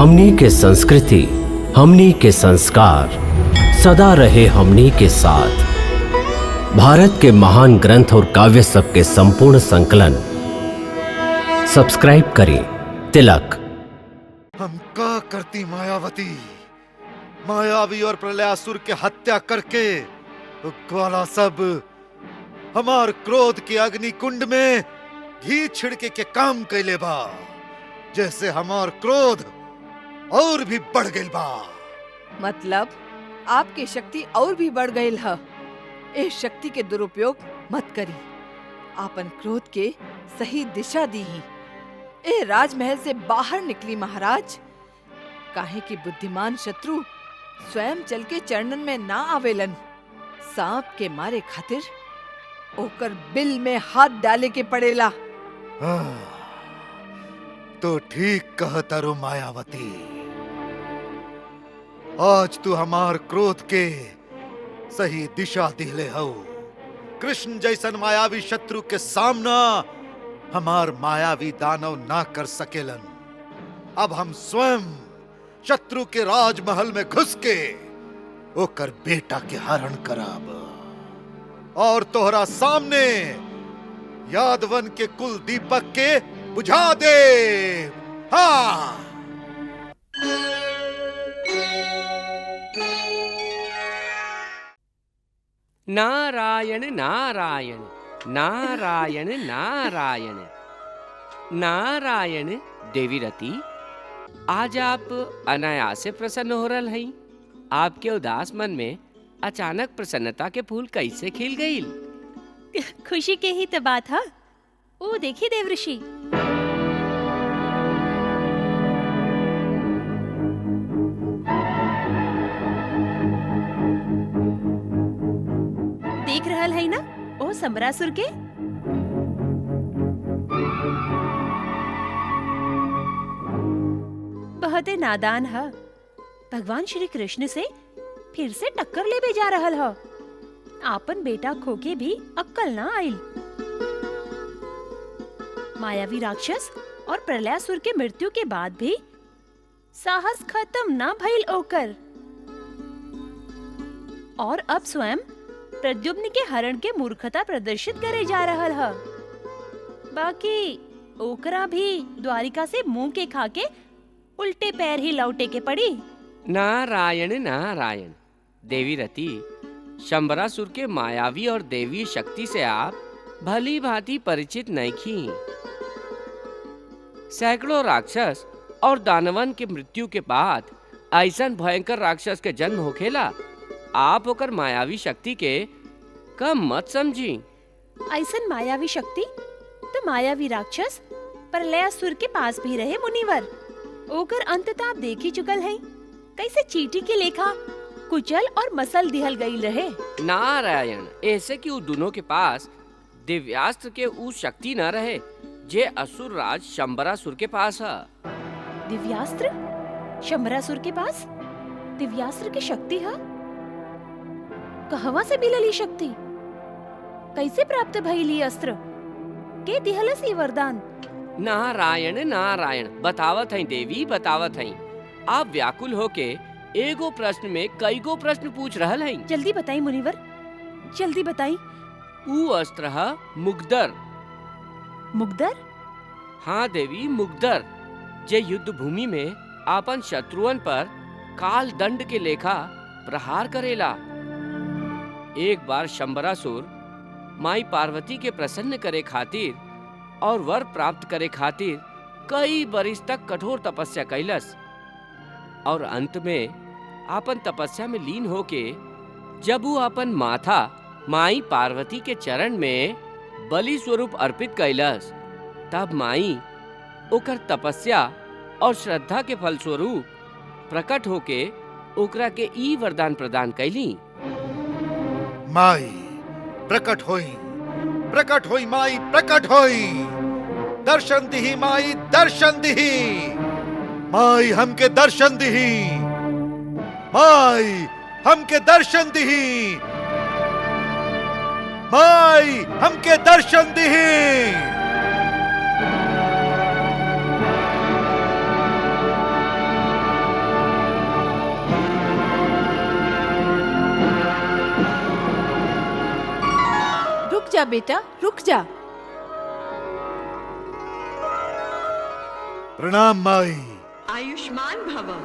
हमनी के संस्कृति, हमनी के संस्कार सदा रहे हमनी के साथ। भारत के महान ग्रंथ और काव्य सब के संपूर्ण संकलन सब्सक्राइब करें तिलक। हम का करती मायावती, मायावी और प्रलयासुर के हत्या करके ग्वाला सब हमार क्रोध के अग्नि कुंड में घी छिड़के के काम कैले बा, जैसे हमार क्रोध और भी बढ़ गई बा। मतलब आपकी शक्ति और भी बढ़ गई है। इस शक्ति के दुरुपयोग मत करी, आपन क्रोध के सही दिशा दी ही। ए राजमहल से बाहर निकली महाराज, काहे कि बुद्धिमान शत्रु स्वयं चल के चरणन में ना आवेलन। सांप के मारे खातिर ओकर बिल में हाथ डाले के पड़ेला। तो ठीक कहता रो मायावती, आज तू हमार क्रोध के सही दिशा दिले हो। कृष्ण जैसन मायावी शत्रु के सामना हमार मायावी दानव ना कर सकेलन। अब हम स्वयं शत्रु के राजमहल में घुस के ओकर बेटा के हरण कराब और तोहरा सामने यादवन के कुल दीपक के बुझा दे। हाँ, नारायण नारायण नारायण नारायण नारायण। देवी रति, आज आप अनायास से प्रसन्न हो रहा हैं। आपके उदास मन में अचानक प्रसन्नता के फूल कैसे खिल गईल? खुशी के ही तो बात है। ओ देखिए देवऋषि, देख रहल है ना ओ संबरासुर के। बहुत नादान है, भगवान श्री कृष्ण से फिर से टक्कर ले जा रहल है। आपन बेटा खोके भी अक्कल ना आइल। मायावी राक्षस और प्रलयासुर के मृत्यु के बाद भी साहस खत्म ना भइल ओकर, और अब स्वयं प्रद्युम्न के हरण के मूर्खता प्रदर्शित करे जा रहल है। बाकी ओकरा भी द्वारिका से मुंह के खाके उल्टे पैर ही लौटे के पड़ी। नारायण नारायण। देवी रति, शंबरासुर के मायावी और देवी शक्ति से आप भली भांति परिचित नहीं थी। सैकड़ों राक्षस और दानवन के मृत्यु के बाद ऐसा भयंकर राक्षस के जन्म होखेला। आप ओकर मायावी शक्ति के कम मत समझी। ऐसन मायावी शक्ति तो मायावी राक्षस प्रलयासुर के पास भी रहे मुनिवर। ओकर अंत तो आप देख ही चुकल हैं, कैसे चींटी के लेखा कुचल और मसल दिहल गई रहे। नारायण, ऐसे कि दोनों के पास दिव्यास्त्र के उ शक्ति न रहे जे असुर राज शंबरासुर के पास है। दिव्यास्त्र? शंबरासुर के पास दिव्यास्त्र की शक्ति है? कहवा से मिलल ई शक्ति? कैसे प्राप्त भइल ई अस्त्र? के दिहलस ई वरदान? नारायण नारायण। बतावत हैं देवी, बतावत हैं। आप व्याकुल होके एगो प्रश्न में कईगो प्रश्न पूछ रहल हैं। जल्दी बताई मुनिवर, जल्दी बताई। ऊ अस्त्र है मुग्दर। मुग्दर? हाँ देवी, मुग्दर, जे युद्ध भूमि में आपन शत्रुअन पर काल दंड के लेखा प्रहार करेला। एक बार शंबरासुर माई पार्वती के प्रसन्न करे खातिर और वर प्राप्त करे खातिर कई बरिस तक कठोर तपस्या कैलस, और अंत में आपन तपस्या में लीन होके जब वो अपन माथा माई पार्वती के चरण में बलि स्वरूप अर्पित कैलस, तब माई ओकर तपस्या और श्रद्धा के फल स्वरूप प्रकट होके ओकरा के ई वरदान प्रदान कैली। माई प्रकट होई, प्रकट होई माई, प्रकट होई। दर्शन दिही माई, दर्शन दिही। माई हमके दर्शन दिही, माई हमके दर्शन दिही, माई हमके दर्शन दिही। जा बेटा, रुक जा। प्रणाम माई। आयुष्मान भव।